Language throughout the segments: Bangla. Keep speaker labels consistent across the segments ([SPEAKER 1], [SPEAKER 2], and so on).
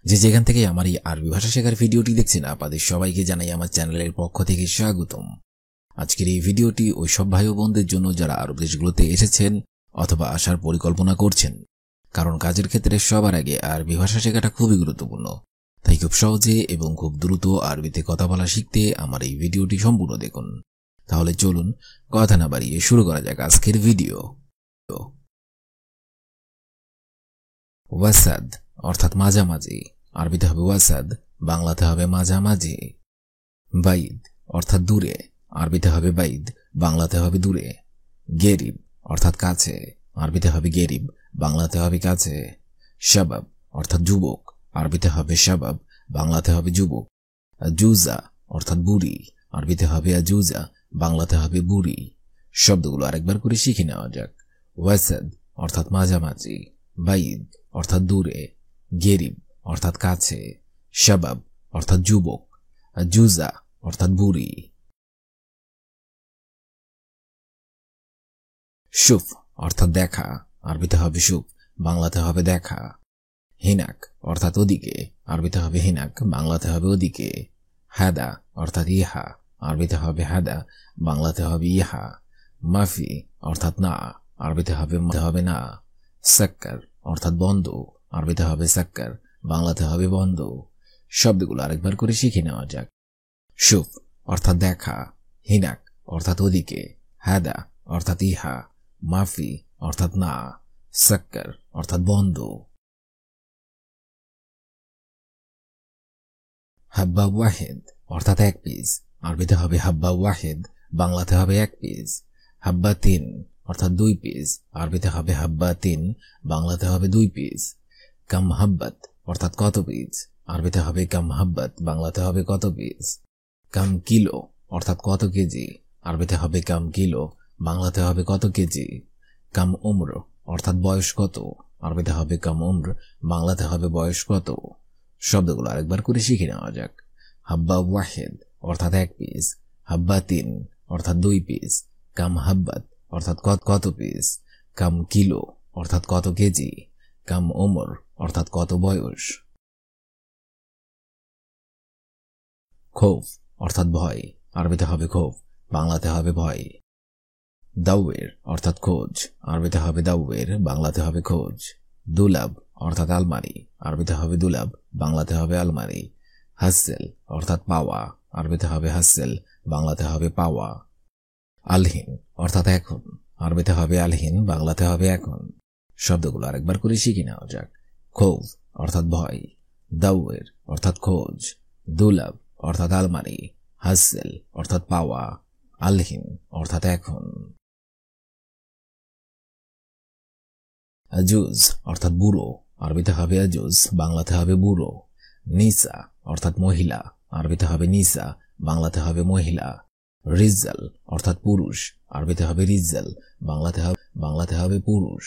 [SPEAKER 1] যে যেখান থেকে আমার এই আরবি ভাষা শেখার ভিডিওটি দেখছেন আপনাদের সবাইকে জানাই আমার চ্যানেলের পক্ষ থেকে স্বাগতম। আজকের এই ভিডিওটি ওই সব ভাই ও বোনদের জন্য যারা আরব দেশগুলোতে এসেছেন অথবা আসার পরিকল্পনা করছেন, কারণ কাজের ক্ষেত্রে সবার আগে আরবি ভাষা শেখাটা খুবই গুরুত্বপূর্ণ। তাই খুব সহজে এবং খুব দ্রুত আরবিতে কথা বলা শিখতে আমার এই ভিডিওটি সম্পূর্ণ দেখুন। তাহলে চলুন কথা না বাড়িয়ে শুরু করা যাক আজকের ভিডিও। ওয়াসাদ অর্থাৎ মাঝামাঝি, আরবিতে হবে ওয়াসাদ, বাংলাতে হবে মাঝামাঝি। বাইদ অর্থাৎ দূরে, আরবিতে হবে বাইদ, বাংলাতে হবে দূরে। গেরিব অর্থাৎ কাছে, আরবিতে হবে গেরিব, বাংলাতে হবে কাছে। শাবাব অর্থাৎ যুবক, আরবিতে হবে শাবাব, বাংলাতে হবে যুবক। আজুজা অর্থাৎ বুড়ি, আরবিতে হবে আজুজা, বাংলাতে হবে বুড়ি। শব্দগুলো আরেকবার করে শিখে নেওয়া যাক। ওয়াসাদ অর্থাৎ মাঝামাঝি, বাইদ অর্থাৎ দূরে, গেরিব অর্থাৎ কাছে, শাবাব অর্থাৎ যুবক, আজুজা অর্থাৎ বুড়ি। শুফ অর্থাৎ দেখা, আরবিতে হবে শুফ, বাংলাতে হবে দেখা। হিনাক অর্থাৎ ওদিকে, আরবিতে হবে হিনাক, বাংলাতে হবে ওদিকে। হাদা অর্থাৎ ইহা, আরবিতে হবে হাদা, বাংলাতে হবে ইহা। মাফি অর্থাৎ না, আরবিতে হবে না। সাক্কার অর্থাৎ বন্ধ, আরবিতে হবে সাক্কার, বাংলাতে হবে বন্ধ। শব্দগুলো আরেকবার করে শিখে নেওয়া যাক। শুফ অর্থাৎ দেখা, হিনাক অর্থাৎ ওদিকে, হাদা অর্থাৎ ইহা, মাফি অর্থাৎ না, সাক্কার অর্থাৎ বন্ধ। হাব্বা ওয়াহেদ অর্থাৎ এক পিস, আরবিতে হবে হাব্বা ওয়াহেদ, বাংলাতে হবে এক পিস। হাব্বা তিন অর্থাৎ দুই পিস, আরবিতে হবে হাব্বা তিন, বাংলাতে হবে দুই পিস। কাম হাব্বাত অর্থাৎ কত পিস, আরবিতে হবে কাম হাব্বাত, বাংলাতে হবে কত পিস। কাম কিলো অর্থাৎ কত কেজি, আরবিতে হবে কাম কিলো, বাংলাতে হবে কত কেজি। কাম উমর অর্থাৎ বয়স কত, আরবিতে হবে কাম উমর, বাংলাতে হবে বয়স কত। শব্দগুলো আরেকবার করে শিখে নেওয়া যাক। হাব্বা ওয়াহেদ অর্থাৎ এক পিস, হাব্বা তিন অর্থাৎ দুই পিস, কাম হাব্বাত অর্থাৎ কত পিস, কাম কিলো অর্থাৎ কত কেজি, কাম ওমর অর্থাৎ কত বয়স। খৌফ অর্থাৎ ভয়, আরবিতে হবে খৌফ, বাংলাতে হবে ভয়। দাউয়ের অর্থাৎ খোঁজ, আরবিতে হবে দাউয়ের, বাংলাতে হবে খোঁজ। দুলাব অর্থাৎ আলমারি, আরবিতে হবে দুলাব, বাংলাতে হবে আলমারি। হাসেল অর্থাৎ পাওয়া, আরবিতে হবে হাসেল, বাংলাতে হবে পাওয়া। আলহিন অর্থাৎ এখন, আরবিতে হবে আলহিন, বাংলাতে হবে এখন। শব্দগুলো আরেকবার করে শিখে নেওয়া যাক। খৌফ অর্থাৎ ভয়, দাউয়ের অর্থাৎ খোঁজ, দুলাব অর্থাৎ আলমারি, হাসেল অর্থাৎ পাওয়া, আলহিন অর্থাৎ এখন। আজুজ অর্থাৎ বুড়ো, আরবিতে হবে আজুজ, বাংলাতে হবে বুড়ো। নিসা অর্থাৎ মহিলা, আরবিতে হবে নিসা, বাংলাতে হবে মহিলা। রিজাল অর্থাৎ পুরুষ, আরবিতে হবে রিজাল, বাংলাতে হবে পুরুষ।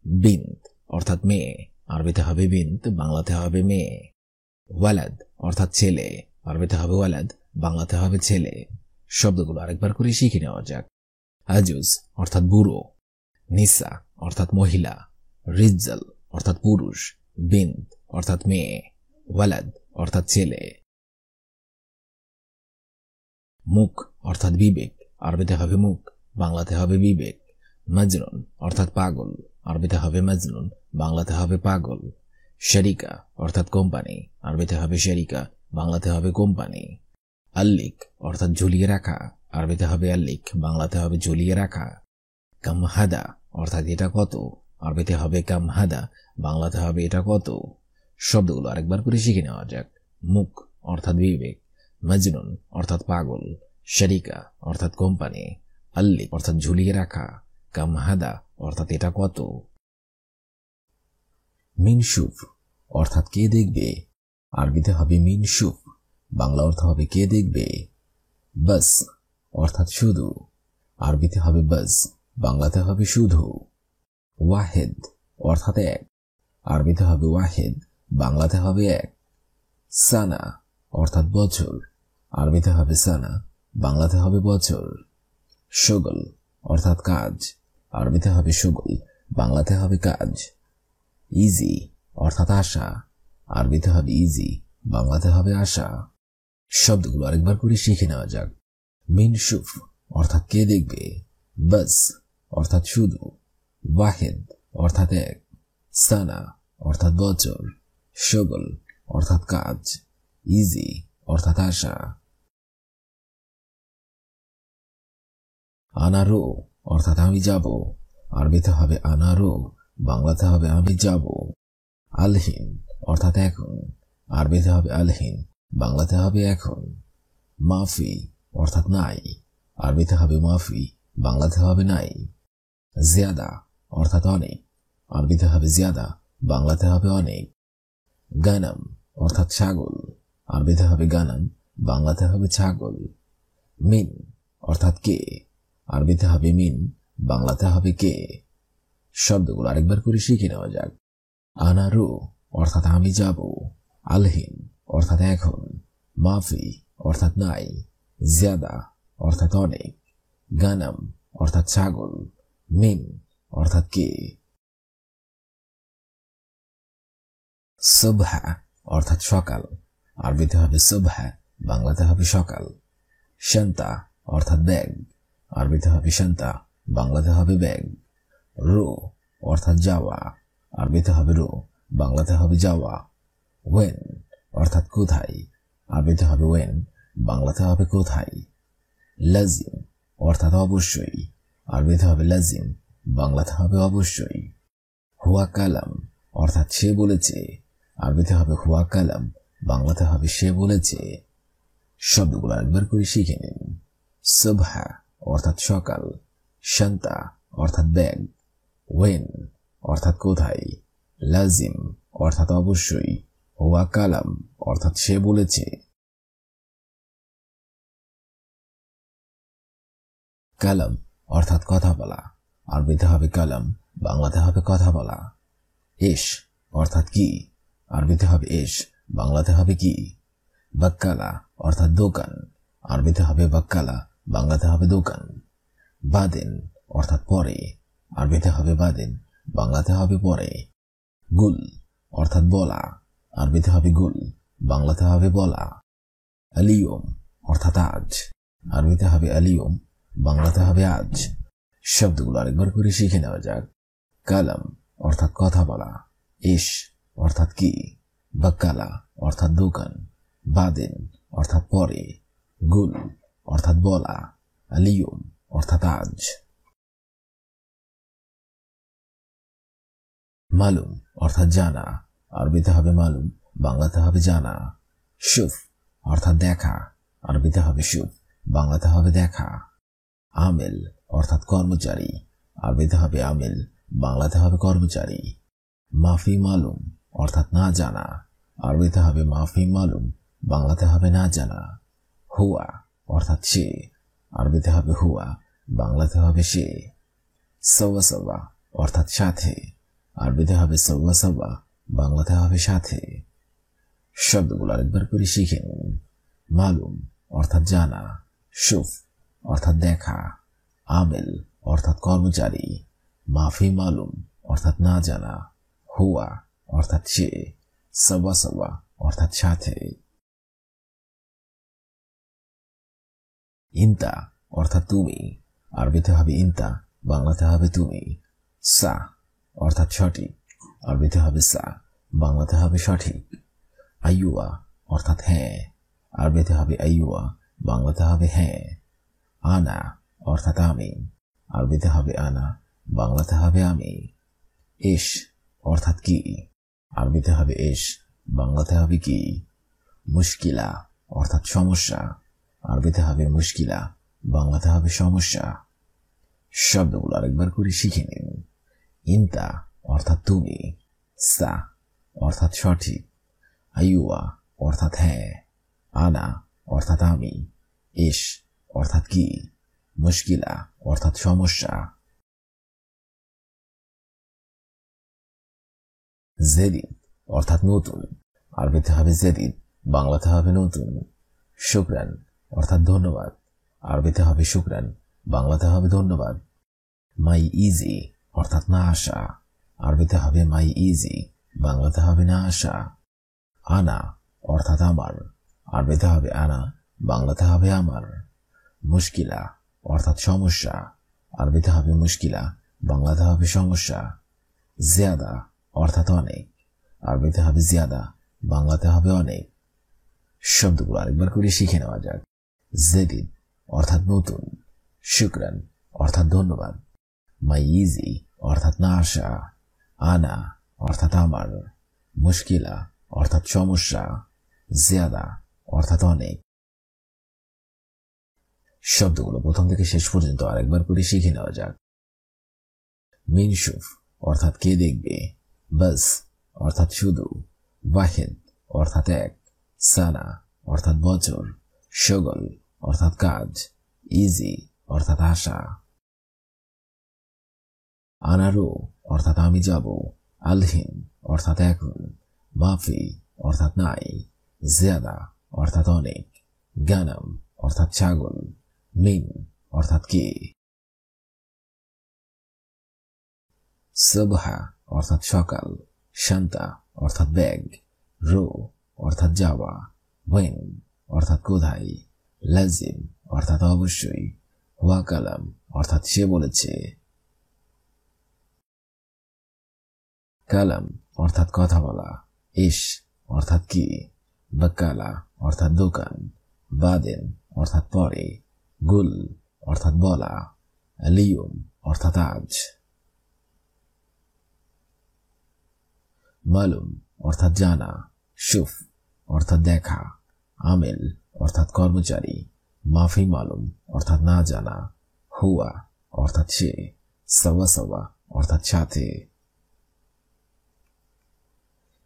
[SPEAKER 1] বিন্ত অর্থাৎ মেয়ে, আরবিতে হবে বিন্ত, বাংলাতে হবে মেয়ে। ওয়ালাদ অর্থাৎ ছেলে, আরবিতে হবে ওয়ালাদ, বাংলাতে হবে ছেলে। শব্দগুলো আরেকবার করে শিখে নেওয়া যাক। আজুজ অর্থাৎ বুড়ো, নিসা অর্থাৎ মহিলা, রিজাল অর্থাৎ পুরুষ, বিন্ত অর্থাৎ মেয়ে, ওয়ালাদ অর্থাৎ ছেলে। মুখ অর্থাৎ বিবেক, আরবিতে হবে মুখ, বাংলাতে হবে বিবেক। মজনুন অর্থাৎ পাগল, আরবিতে হবে মজনুন, বাংলাতে হবে পাগল। শরিকা অর্থাৎ কোম্পানি, আরবিতে হবে শরিকা, বাংলাতে হবে কোম্পানি। আল্লিক অর্থাৎ ঝুলিয়ে রাখা, আরবিতে হবে আল্লিক, বাংলাতে হবে ঝুলিয়ে রাখা। কামহাদা অর্থাৎ এটা কত, আরবিতে হবে কামহাদা, বাংলাতে হবে এটা কত। শব্দগুলো আরেকবার করে শিখে নেওয়া যাক। মুখ অর্থাৎ বিবেক, মজনুন অর্থাৎ পাগল, শরিকা অর্থাৎ কোম্পানি, আল্লিক অর্থাৎ ঝুলিয়ে রাখা, কামহাদা অর্থাৎ এটা কত। মিনশুফ অর্থাৎ কে দেখবে, আরবিতে হবে মিনশুফ, বাংলা অর্থ হবে কে দেখবে। বাস অর্থাৎ শুধু, আরবিতে হবে বাস, বাংলাতে হবে শুধু। ওয়াহেদ অর্থাৎ এক, আরবিতে হবে ওয়াহেদ, বাংলাতে হবে এক। সানা অর্থাৎ বছর, আরবিতে হবে সানা, বাংলাতে হবে বছর। শুগল অর্থাৎ কাজ, আরবিতে হবে শুগল, বাংলাতে হবে কাজ। ইজি অর্থাৎ আশা, আরবিতে হবে ইজি, বাংলাতে হবে আশা। শব্দগুলো আরেকবার করে শিখে নেওয়া যাক। মিন শুফ অর্থাৎ কে দেখবে, বাস অর্থাৎ শুধু, ওয়াহিদ অর্থাৎ এক, সানা অর্থাৎ বছর, শগল অর্থাৎ কাজ, ইজি অর্থাৎ আশা। আনারো অর্থাৎ আমি যাব, আরবিতে হবে আনারো, বাংলাতে হবে আমি যাব। আলহিন অর্থাৎ এখন, আরবিতে হবে আলহিন, বাংলাতে হবে এখন। মাফি অর্থাৎ নাই, আরবিতে হবে মাফি, বাংলাতে হবে নাই। জিয়াদা অর্থাৎ অনেক, আরবিতে হবে জিয়াদা, বাংলাতে হবে অনেক। গানাম অর্থাৎ ছাগল, আরবিতে হবে গানাম, বাংলাতে হবে ছাগল। মিন অর্থাৎ কে, আরবিতে হবে মিন, বাংলাতে হবে কে। শব্দগুলো আরেকবার করে শিখে নেওয়া যাক। আনারু অর্থাৎ আমি যাব, আলহিন অর্থাৎ এখন, মাফি অর্থাৎ নাই, জিয়াদা অর্থাৎ অনেক, গানাম অর্থাৎ ছাগল, মিন অর্থাৎ কে। সুবহা অর্থাৎ সকাল, আরবিতে হবে সুবহা, বাংলাতে হবে সকাল। শান্তা অর্থাৎ ব্যাগ, আরবিতে হবে শান্তা, বাংলাতে হবে ব্যাগ। রো অর্থাৎ যাওয়া, আরবিতে হবে রো, বাংলাতে হবে যাওয়া। ওয়েন অর্থাৎ কোথায়, আরবিতে হবে ওয়েন, বাংলাতে হবে কোথায়। লাজিম অর্থাৎ অবশ্যই, আরবিতে হবে লাজিম, বাংলাতে হবে অবশ্যই। হুয়া কালাম অর্থাৎ সে বলেছে, আরবিতে হবে হুয়া কালাম, বাংলাতে হবে সে বলেছে। শব্দগুলো একবার করে শিখে নিন। সুবহা অর্থাৎ সকাল, শান্তা অর্থাৎ ব্যাগ, ওয়েন অর্থাৎ কোথায়, লাজিম অর্থাৎ অবশ্যই, হুয়া কালাম অর্থাৎ সে বলেছে। কালাম অর্থাৎ কথা বলা, আরবিতে হবে কালাম, বাংলাতে হবে কথা বলা। ইশ অর্থাৎ কি, আরবিতে হবে ইশ, বাংলাতে হবে কি। বাক্কালা অর্থাৎ দোকান, আরবিতে হবে বাক্কালা, বাংলাতে হবে দোকান। বাদেন অর্থাৎ পরে, আরবিতে হবে বাদেন, বাংলাতে হবে পরে। গুল অর্থাৎ বলা, আরবিতে হবে গুল, বাংলাতে হবে বলা। আলিয়ম অর্থাৎ আজ, আরবিতে হবে আলিয়ম, বাংলাতে হবে আজ। শব্দগুলো আরেকবার করে শিখে নেওয়া যাক। কালাম অর্থাৎ কথা বলা, ইশ অর্থাৎ কি, বাক্কালা অর্থাৎ দোকান, বাদেন অর্থাৎ পরে, গুল অর্থাৎ বলা, আলিয়ম অর্থাৎ আজ। মালুম অর্থাৎ জানা, আরবিতে হবে মালুম, বাংলাতে হবে জানা। শুফ অর্থাৎ দেখা, আরবিতে হবে শুফ, বাংলাতে হবে দেখা। আমেল অর্থাৎ কর্মচারী, আরবিতে হবে আমেল, বাংলাতে হবে কর্মচারী। মাফি মালুম অর্থাৎ না জানা, আরবিতে হবে মাফি মালুম, বাংলাতে হবে না জানা। হুয়া অর্থাৎ সে, আরবিতে হবে হুয়া, বাংলাতে হবে সে। সওয়া সওয়া অর্থাৎ সাথে, আরবিতে হবে সওয়া সওয়া, বাংলাতে হবে সাথে। শব্দগুলো আরেকবার করে শিখে নিন। মালুম অর্থাৎ জানা, শুফ অর্থাৎ দেখা, আমেল অর্থাৎ কর্মচারী, মাফি মালুম অর্থাৎ না জানা, হুয়া অর্থাৎ সে, সওয়া সওয়া অর্থাৎ সাথে। ইনতা অর্থাৎ তুমি, আরবিতে হবে ইনতা, বাংলাতে হবে তুমি। সা অর্থাৎ সঠিক, আরবিতে হবে সা, বাংলাতে হবে সঠিক। আইয়ুয়া অর্থাৎ হ্যাঁ, আরবিতে হবে আইয়ুয়া, বাংলাতে হবে হ্যাঁ। আনা অর্থাৎ আমি, আরবিতে হবে আনা, বাংলাতে হবে আমি। ইশ অর্থাৎ কি, আরবিতে হবে ইশ, বাংলাতে হবে কি। মুশকিলা অর্থাৎ সমস্যা, আরবিতে হবে মুশকিলা, বাংলাতে হবে সমস্যা। শব্দগুলো আরেকবার করে শিখে নিন। ইনতা অর্থাৎ তুমি, সা অর্থাৎ সঠিক, আইয়ুয়া অর্থাৎ হ্যাঁ, আনা অর্থাৎ আমি, ইশ অর্থাৎ কি, মুশকিলা অর্থাৎ সমস্যা। জেদিদ অর্থাৎ নতুন, আরবিতে হবে জেদিদ, বাংলাতে হবে নতুন। শুকরান অর্থাৎ ধন্যবাদ, আরবিতে হবে শুকরান, বাংলাতে হবে ধন্যবাদ। মাই ইজি অর্থাৎ না আসা, আরবিতে হবে মাই ইজি, বাংলাতে হবে না আসা। আনা অর্থাৎ আমার, আরবিতে হবে আনা, বাংলাতে হবে আমার। মুশকিলা অর্থাৎ সমস্যা, আরবিতে হবে মুশকিলা, বাংলাতে হবে সমস্যা। জিয়াদা অর্থাৎ অনেক, আরবিতে হবে জিয়াদা, বাংলাতে হবে অনেক। শব্দগুলো আরেকবার করে শিখে নেওয়া যাক। জেদিদ অর্থাৎ নতুন, শুকরান অর্থাৎ ধন্যবাদ, মাইজি অর্থাৎ না আসা, আনা অর্থাৎ আমার, মুশকিলা অর্থাৎ সমস্যা, জিয়াদা অর্থাৎ অনেক। শব্দগুলো প্রথম থেকে শেষ পর্যন্ত আরেকবার করে শিখে নেওয়া যাক। মিনশুফ অর্থাৎ কে দেখবে, বাস অর্থাৎ শুধু, ওয়াহিদ অর্থাৎ এক, সানা অর্থাৎ বছর, শগল অর্থাৎ কাজ, ইজি অর্থাৎ আশা। আনারো অর্থাৎ আমি যাব, আলহিন অর্থাৎ এখন, মাফি অর্থাৎ নাই, জিয়াদা অর্থাৎ অনেক, গানাম অর্থাৎ ছাগল, মিন অর্থাৎ কে। সুবহা অর্থাৎ সকাল, শান্তা অর্থাৎ ব্যাগ, রো অর্থাৎ যাওয়া, ওয়েন অর্থাৎ কোথায়, লাজিম অর্থাৎ অবশ্যই, ওয়াকালাম অর্থাৎ সে বলেছে। কালাম অর্থাৎ কথা বলা, ইশ অর্থাৎ কি, বাকালা অর্থাৎ দোকান, বাদেন অর্থাৎ পরে, গুল অর্থাৎ বলা, আলিয়ুম অর্থাৎ আজ। মালুম অর্থাৎ জানা, শুফ অর্থাৎ দেখা, আমেল অর্থাৎ কর্মচারী, মাফি মালুম অর্থাৎ না জানা, হুয়া অর্থাৎ সে, সওয়া সওয়া অর্থাৎ সাথে।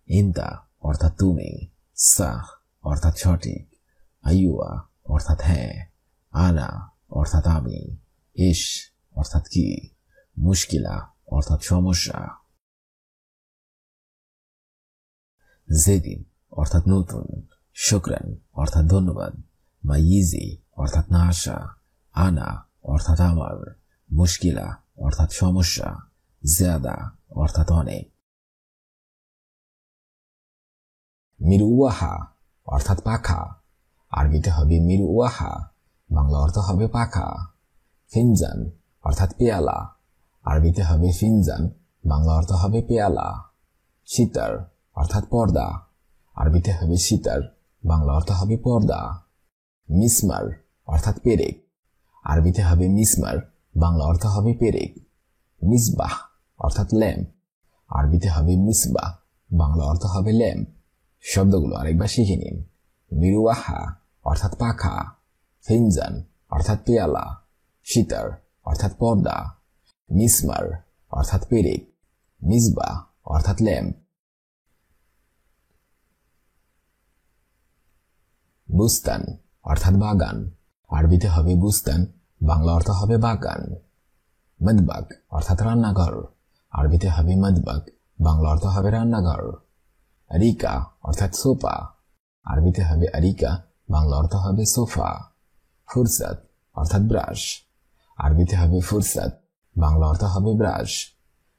[SPEAKER 1] ইনতা অর্থাৎ তুমি, সাহ অর্থাৎ সঠিক, আইয়ুয়া অর্থাৎ হ্যাঁ, আনা অর্থাৎ আমি, ইশ অর্থাৎ কি, মুশকিলা অর্থাৎ সমস্যা। জেদিন অর্থাৎ নতুন, শুকরান অর্থাৎ ধন্যবাদ, মাইজি অর্থাৎ না আসা, আনা অর্থাৎ আমার, মুশকিলা অর্থাৎ সমস্যা, জিয়াদা অর্থাৎ অনেক। মিরুওয়াহা অর্থাৎ পাখা, আরবিতে হবে মিরুওয়াহা, বাংলা অর্থ হবে পাখা। ফিনজান অর্থাৎ পেয়ালা, আরবিতে হবে ফিনজান, বাংলা অর্থ হবে পেয়ালা। সিতার অর্থাৎ পর্দা, আরবিতে হবে সিতার, বাংলা অর্থ হবে পর্দা। মিসমার অর্থাৎ পেরেক, আরবিতে হবে মিসমার, বাংলা অর্থ হবে পেরেক। মিসবাহ অর্থাৎ ল্যাম্প, আরবিতে হবে মিসবাহ, বাংলা অর্থ হবে ল্যাম্প। শব্দগুলো আরেকবার শিখে নিন। মিরুওয়াহা অর্থাৎ পাখা, ফিনজান অর্থাৎ পেয়ালা, সিতার অর্থাৎ পর্দা, মিসমার অর্থাৎ পেরেক, মিসবাহ অর্থাৎ ল্যাম্প। বুস্তান অর্থাৎ বাগান, আরবিতে হবে বুস্তান, বাংলা অর্থ হবে বাগান। মদবাগ অর্থাৎ রান্নাঘর, আরবিতে হবে মদবাগ, বাংলা অর্থ হবে রান্নাঘর। আরিকা অর্থাৎ সোফা, আরবিতে হবে আরিকা, বাংলা অর্থ হবে সোফা। ফুরসাত অর্থাৎ ব্রাশ, আরবিতে হবে ফুরসাত, বাংলা অর্থ হবে ব্রাশ।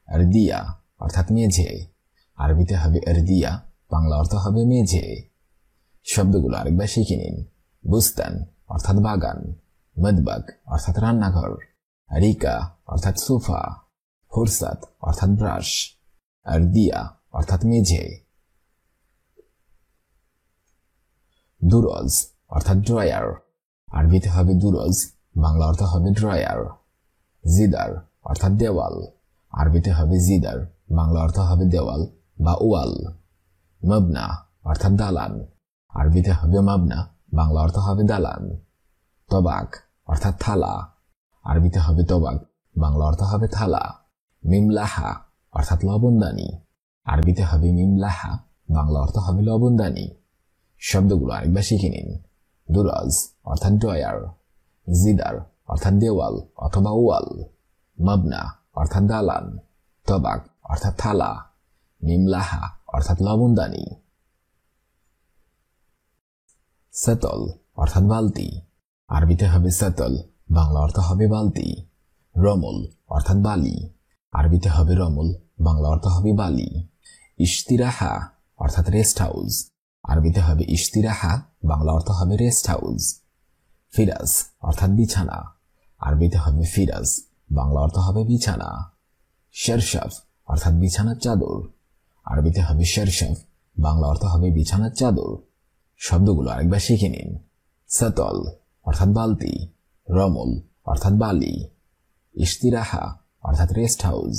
[SPEAKER 1] আরদিয়া অর্থাৎ মেঝে, আরবিতে হবে আরদিয়া, বাংলা অর্থ হবে মেঝে। শব্দগুলো আরেকবার শিখে নিন। বুস্তান অর্থাৎ বাগান, মদবাগ অর্থাৎ রান্নাঘর, আরিকা অর্থাৎ সোফা, ফুরসাত অর্থাৎ ব্রাশ, আরদিয়া অর্থাৎ মেঝে। দুরজ অর্থাৎ ড্রয়ার, আরবিতে হবে দুরজ, বাংলা অর্থ হবে ড্রয়ার। জিদার অর্থাৎ দেওয়াল, আরবিতে হবে জিদার, বাংলা অর্থ হবে দেওয়াল বা ওয়াল। মবনা অর্থাৎ দালান, আরবিতে হবে মাবনা, বাংলা অর্থ হবে দালান। তবাক অর্থাৎ থালা, আরবিতে হবে তবাক, বাংলা অর্থ হবে থালা। মিমলাহা অর্থাৎ লবণদানি, আরবিতে হবে মিমলাহা, বাংলা অর্থ হবে লবণদানি। শব্দগুলো আরেকবার শিখে নিন। দুরাজ অর্থাৎ ড্রয়ার, জিদার অর্থাৎ দেওয়াল অথবা ওয়াল, মাবনা অর্থাৎ দালান, তবাক অর্থাৎ থালা, মিমলাহা অর্থাৎ লবণদানি। সাতল অর্থাৎ বালতি, আরবিতে হবে সাতল, বাংলা অর্থ হবে বালতি। রমল অর্থাৎ বালি, আরবিতে হবে রমল, বাংলা অর্থ হবে বালি। ইশতিরাহা অর্থাৎ রেস্ট হাউস, আরবিতে হবে ইশতিরাহা, বাংলা অর্থ হবে রেস্ট হাউস। ফিরাস অর্থাৎ বিছানা, আরবিতে হবে ফিরাস, বাংলা অর্থ হবে বিছানা। শেরশাফ অর্থাৎ বিছানার চাদর, আরবিতে হবে শেরশাফ, বাংলা অর্থ হবে বিছানার চাদর। শব্দগুলো আরেকবার শিখে নিন। সাতল অর্থাৎ বালতি, রমল অর্থাৎ বালি, ইশতিরাহা অর্থাৎ রেস্ট হাউস,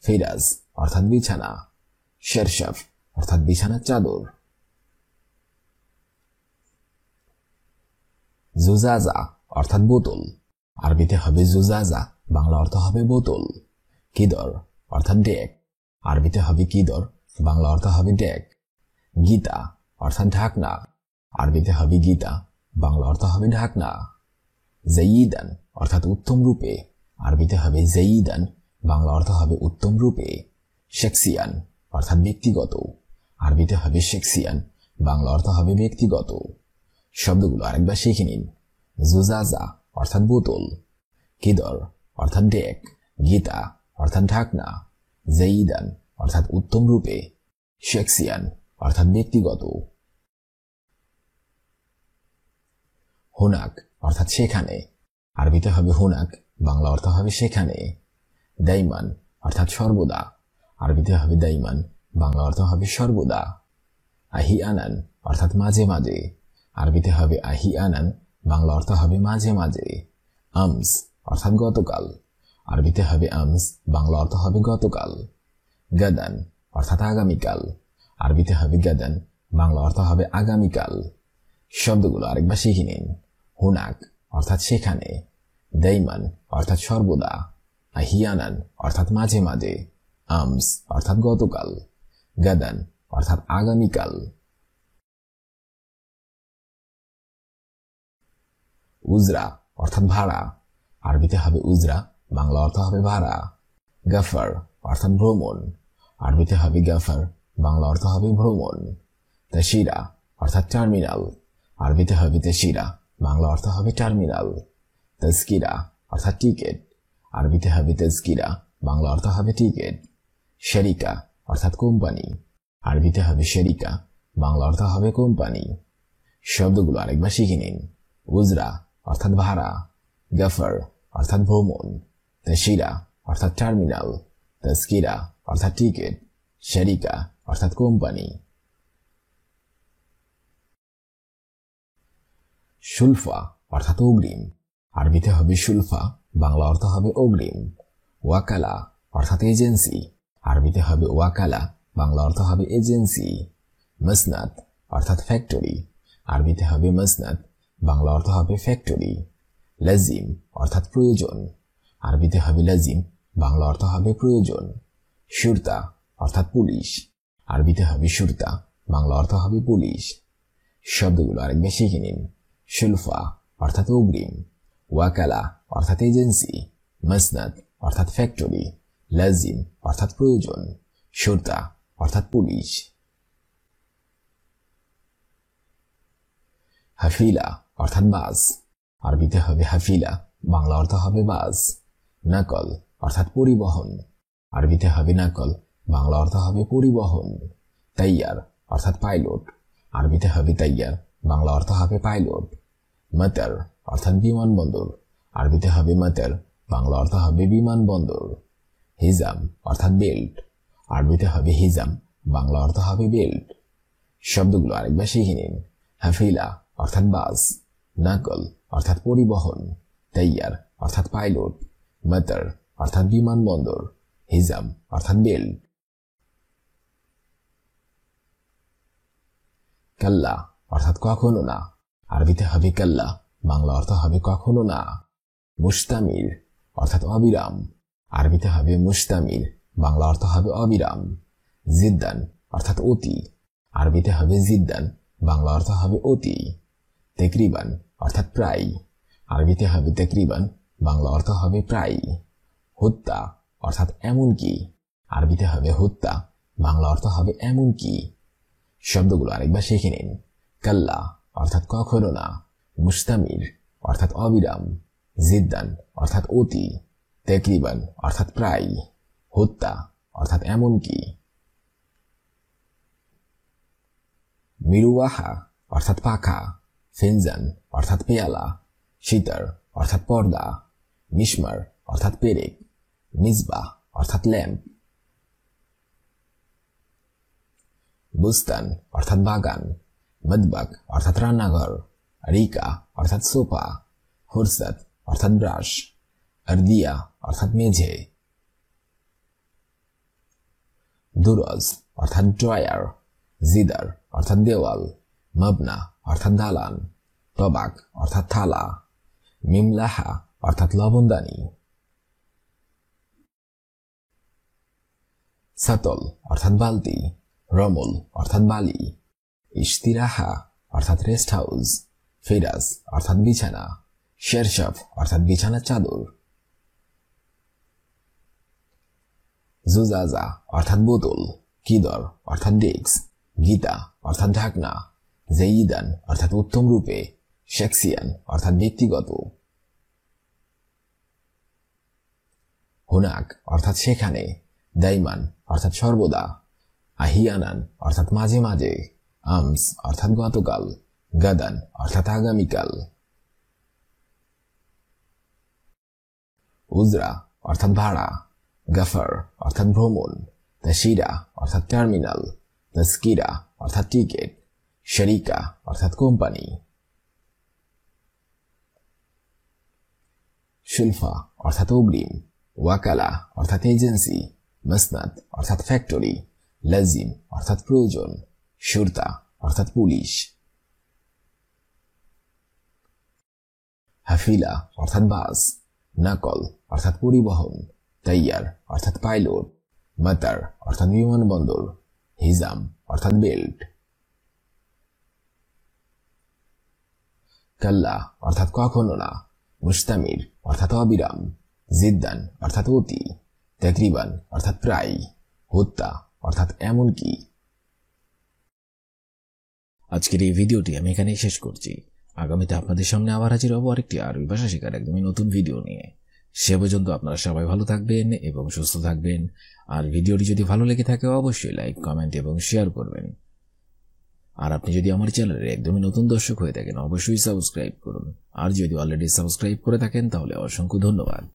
[SPEAKER 1] ফিরাস অর্থাৎ বিছানা, শেরশাফ অর্থাৎ বিছানার চাদর। জুজাজা অর্থাৎ বোতল, আরবিতে হবে জুজাজা, বাংলা অর্থ হবে বোতল। কিদর অর্থাৎ ডেক, আরবিতে হবে কিদর, বাংলা অর্থ হবে ডেক। গীতা অর্থাৎ ঢাকনা, আরবিতে হবে গীতা, বাংলা অর্থ হবে ঢাকনা। জাইয়িদান অর্থাৎ উত্তম রূপে, আরবিতে হবে জাইয়িদান, বাংলা অর্থ হবে উত্তম রূপে। শেক্সিয়ান অর্থাৎ ব্যক্তিগত, আরবিতে হবে শেক্সিয়ান, বাংলা অর্থ হবে ব্যক্তিগত। শব্দগুলো আরেকবার শিখে নিন। জুজাজা অর্থাৎ বোতল, কিদর অর্থাৎ ডেক, গীতা অর্থাৎ ঢাকনা, জাইয়িদান অর্থাৎ উত্তম রূপে, শেক্সিয়ান অর্থাৎ ব্যক্তিগত। হুনাক অর্থাৎ সেখানে, আরবিতে হবে হুনাক, বাংলা অর্থ হবে সেখানে। দাইমান অর্থাৎ সর্বদা, আরবিতে হবে দাইমান, বাংলা অর্থ হবে সর্বদা। আহি আনান অর্থাৎ মাঝে মাঝে, আরবিতে হবে আহি আনান, বাংলা অর্থ হবে মাঝে মাঝে। আমস অর্থাৎ গতকাল, আরবিতে হবে আমস, বাংলা অর্থ হবে গতকাল। গাদান অর্থাৎ আগামীকাল, আরবিতে হবে গাদান, বাংলা অর্থ হবে আগামীকাল। শব্দগুলো আরেকবার শিখে নিন। হুনাক অর্থাৎ সেখানে, দাইমান অর্থাৎ সর্বদা, আহিয়ানান অর্থাৎ মাঝে মাঝে, আমস অর্থাৎ গতকাল, গাদান অর্থাৎ আগামীকাল। উজরা অর্থাৎ ভাড়া, আরবিতে হবে উজরা, বাংলা অর্থ হবে ভাড়া। গাফার অর্থাৎ ভ্রমণ, আরবিতে হবে গাফার, বাংলা অর্থ হবে ভ্রমণ। তাশিরা অর্থাৎ টার্মিনাল, আরবিতে হবে তাশিরা, বাংলা অর্থ হবে টার্মিনাল। তাজকিরা অর্থাৎ টিকেট, আরবিতে হবে তাজকিরা, বাংলা অর্থ হবে টিকেট। শরিকা অর্থাৎ কোম্পানি, আরবিতে হবে শরিকা, বাংলা অর্থ হবে কোম্পানি। শব্দগুলো আরেকবার শিখে নিন। উজরা অর্থাৎ ভাড়া, গাফার অর্থাৎ ভ্রমণ, তাশিরা অর্থাৎ টার্মিনাল, তাজকিরা অর্থাৎ টিকেট, শরিকা অর্থাৎ কোম্পানি। শুলফা অর্থাৎ অগ্রিম, আরবিতে হবে শুলফা, বাংলা অর্থ হবে অগ্রিম। ওয়াকালা অর্থাৎ এজেন্সি, আরবিতে হবে ওয়াকালা, বাংলা অর্থ হবে এজেন্সি। মসনাদ অর্থাৎ ফ্যাক্টরি, আরবিতে হবে মসনাদ, বাংলা অর্থ হবে ফ্যাক্টরি। লাজিম অর্থাৎ প্রয়োজন, আরবিতে হবে লাজিম, বাংলা অর্থ হবে প্রয়োজন। শুরতা অর্থাৎ পুলিশ, আরবিতে হবে শুরতা, বাংলা অর্থ হবে পুলিশ। শব্দগুলো আরেকবার শিখে নিন। শুলফা অর্থাৎ অগ্রিম, ওয়াকালা অর্থাৎ এজেন্সি, মসনাদ অর্থাৎ ফ্যাক্টরি, লাজিম অর্থাৎ প্রয়োজন, শুরতা অর্থাৎ পুলিশ। হাফিলা অর্থাৎ বাস, আরবিতে হবে হাফিলা, বাংলা অর্থ হবে বাস। নকল অর্থাৎ পরিবহন, আরবিতে হবে নকল, বাংলা অর্থ হবে পরিবহন। তাইয়ার অর্থাৎ পাইলট, আরবিতে হবে তাইয়ার, বাংলা অর্থ হবে পাইলট। মতর অর্থাৎ বিমানবন্দর, আরবিতে হবে মতর, বাংলা অর্থ হবে বিমানবন্দর। হিজাম অর্থাৎ বেল্ট, আরবিতে হবে হিজাম, বাংলা অর্থ হবে বেল্ট। শব্দগুলো আরেকবার শিখে নিন। হাফিলা অর্থাৎ বাস, নকল অর্থাৎ পরিবহন, তাইয়ার অর্থাৎ পাইলট, মতর অর্থাৎ বিমানবন্দর, হিজাম অর্থাৎ বেল্ট। কাল্লা অর্থাৎ কখনো না, আরবিতে হবে কাল্লা, বাংলা অর্থ হবে কখনো না। মুস্তামির অর্থাৎ অবিরাম, আরবিতে হবে মুস্তামির, বাংলা অর্থ হবে অবিরাম। জিদ্দান অর্থাৎ অতি, আরবিতে হবে জিদ্দান, বাংলা অর্থ হবে অতি। তেকরিবান অর্থাৎ প্রায়, আরবিতে হবে তেকরিবান, বাংলা অর্থ হবে প্রায়। হুত্তা অর্থাৎ এমনকি, আরবিতে হবে হুত্তা, বাংলা অর্থ হবে এমনকি। শব্দগুলো আরেকবার শিখে নিন। কাল্লা অর্থাৎ কখনো না, মুস্তামির অর্থাৎ অবিরাম, জিদ্দান অর্থাৎ অতি, তেকরিবান অর্থাৎ প্রায়, হুত্তা অর্থাৎ এমনকি।
[SPEAKER 2] মিরুয়াহা অর্থাৎ পাখা, ফিনজান অর্থাৎ পেয়ালা, শীতর অর্থাৎ পর্দা, মিশমার অর্থাৎ পেরেক, মিসবাহ অর্থাৎ ল্যাম্প, বুস্তান অর্থাৎ বাগান, মদবাক অর্থাৎ রান্নাঘর, রিকা অর্থাৎ সোফা, ফুরসত অর্থাৎ ব্রাশ, আরদিয়া অর্থাৎ মেঝে, দুরজ অর্থাৎ ড্রয়ার, জিদার অর্থাৎ দেওয়াল, মবনা অর্থাৎ দালান, তবাক অর্থাৎ থালা, মিমলাহা অর্থাৎ লবণদানি, সাতল অর্থাৎ বালতি, রমল অর্থাৎ বালি, ইশতিরাহা অর্থাৎ রেস্ট হাউস, ফিরাস অর্থাৎ বিছানা, শেরশফ অর্থাৎ বিছানার চাদর, জুজাজা অর্থাৎ বোতল, কিদর অর্থাৎ ডেস্ক, গীতা অর্থাৎ ঢাকনা, জেইদান অর্থাৎ উত্তম রূপে, শেক্সিয়ান অর্থাৎ ব্যক্তিগত, হুনাক অর্থাৎ সেখানে, দাইমান অর্থাৎ সর্বদা, আহিয়ানান অর্থাৎ মাঝে মাঝে, আমস অর্থাৎ গতকাল, গাদান অর্থাৎ আগামীকাল, উজরা অর্থাৎ ভাড়া, গাফার অর্থাৎ ভ্রমণ, তাশিরা অর্থাৎ টার্মিনাল, তাস্কিরা অর্থাৎ টিকিট, শরিকা অর্থাৎ কোম্পানি, শুলফা অর্থাৎ অগ্রিম, ওয়াকালা অর্থাৎ এজেন্সি, মসনাদ অর্থাৎ ফ্যাক্টরি, লাজিম অর্থাৎ প্রয়োজন, শুরতা অর্থাৎ পুলিশ, হাফিলা অর্থাৎ বাস, নকল অর্থাৎ পরিবহন, তৈয়ার অর্থাৎ পাইলট, মাতার অর্থাৎ বিমানবন্দর, হিজাম অর্থাৎ বেল্ট, কাল্লা অর্থাৎ কখনো না, মুস্তামির অর্থাৎ অবিরাম, জিদ্দান অর্থাৎ অতি, তাকরিবান অর্থাৎ প্রায়, হত্যা অর্থাৎ এমনকি।
[SPEAKER 1] আজকের এই ভিডিওটি আমি এখানেই শেষ করছি। আগামীতে আপনাদের সামনে আবার হাজির হব আরেকটি আরবি ভাষা শেখার একদমই নতুন ভিডিও নিয়ে। সে পর্যন্ত আপনারা সবাই ভালো থাকবেন এবং সুস্থ থাকবেন। আর ভিডিওটি যদি ভালো লেগে থাকে অবশ্যই লাইক, কমেন্ট এবং শেয়ার করবেন। আর আপনি যদি আমার চ্যানেলের একদমই নতুন দর্শক হয়ে থাকেন অবশ্যই সাবস্ক্রাইব করুন। আর যদি অলরেডি সাবস্ক্রাইব করে থাকেন তাহলে অসংখ্য ধন্যবাদ।